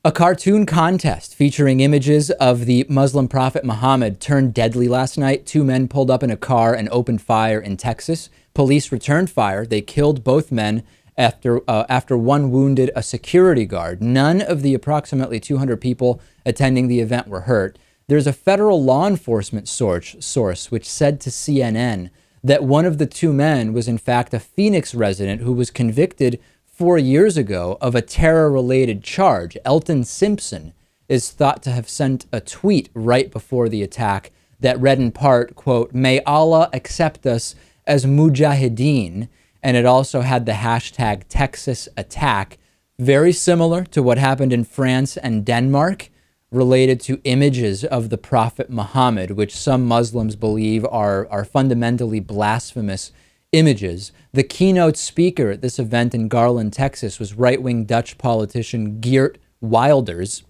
A cartoon contest featuring images of the Muslim prophet Muhammad turned deadly last night. Two men pulled up in a car and opened fire in Texas. Police returned fire. They killed both men after one wounded a security guard. None of the approximately 200 people attending the event were hurt. There's a federal law enforcement source which said to CNN that one of the two men was in fact a Phoenix resident who was convicted 4 years ago of a terror-related charge. Elton Simpson is thought to have sent a tweet right before the attack that read in part, quote, "May Allah accept us as mujahideen," and it also had the hashtag Texas attack, very similar to what happened in France and Denmark, related to images of the Prophet Muhammad, which some Muslims believe are fundamentally blasphemous images. The keynote speaker at this event in Garland, Texas, was right-wing Dutch politician Geert Wilders,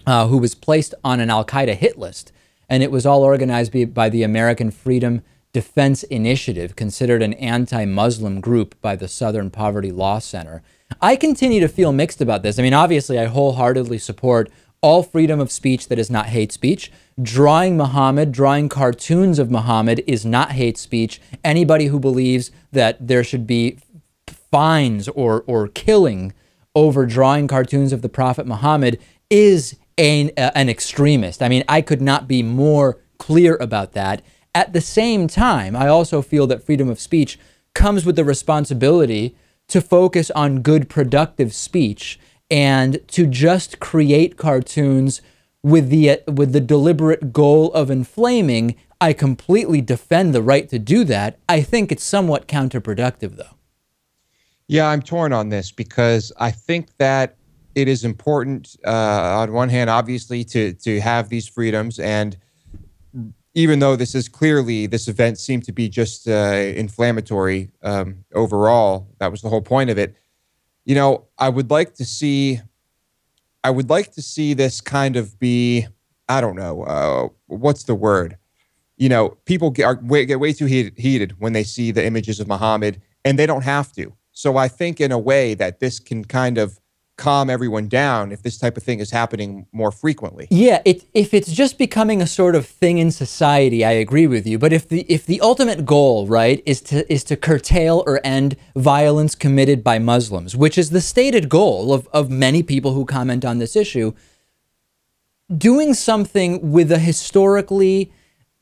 who was placed on an al-Qaeda hit list. And it was all organized by the American Freedom Defense Initiative, considered an anti-Muslim group by the Southern Poverty Law Center. I continue to feel mixed about this. I mean, obviously, I wholeheartedly support all freedom of speech that is not hate speech. Drawing Muhammad, drawing cartoons of Muhammad is not hate speech. Anybody who believes that there should be fines or killing over drawing cartoons of the Prophet Muhammad is an extremist. I mean, I could not be more clear about that. At the same time, I also feel that freedom of speech comes with the responsibility to focus on good, productive speech and to just create cartoons with the deliberate goal of inflaming. I completely defend the right to do that. I think it's somewhat counterproductive, though. Yeah, I'm torn on this because I think that it is important, on one hand, obviously, to have these freedoms. And even though this event seemed to be just inflammatory overall, that was the whole point of it. You know, I would like to see this kind of be, I don't know, what's the word? You know, people get way too heated when they see the images of Muhammad, and they don't have to. So I think in a way that this can kind of calm everyone down if this type of thing is happening more frequently. Yeah, if it's just becoming a sort of thing in society, I agree with you. But if the ultimate goal, right, is to curtail or end violence committed by Muslims, which is the stated goal of many people who comment on this issue, doing something with a historically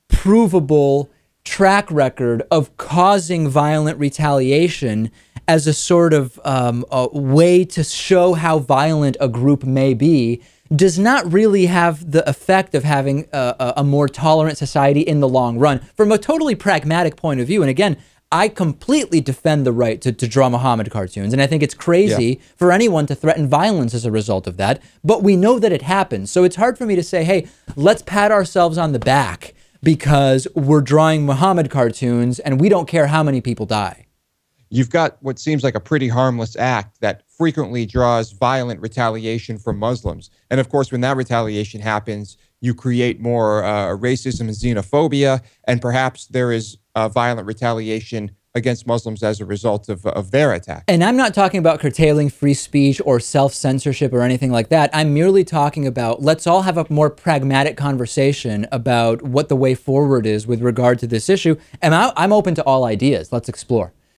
provable track record of causing violent retaliation as a sort of a way to show how violent a group may be does not really have the effect of having a more tolerant society in the long run from a totally pragmatic point of view. And again, I completely defend the right to draw Muhammad cartoons. And I think it's crazy for anyone to threaten violence as a result of that. But we know that it happens. So it's hard for me to say, hey, let's pat ourselves on the back because we're drawing Muhammad cartoons and we don't care how many people die. You've got what seems like a pretty harmless act that frequently draws violent retaliation from Muslims. And of course, when that retaliation happens, you create more racism and xenophobia, and perhaps there is violent retaliation against Muslims as a result of their attack. And I'm not talking about curtailing free speech or self-censorship or anything like that. I'm merely talking about let's all have a more pragmatic conversation about what the way forward is with regard to this issue. And I'm open to all ideas. Let's explore.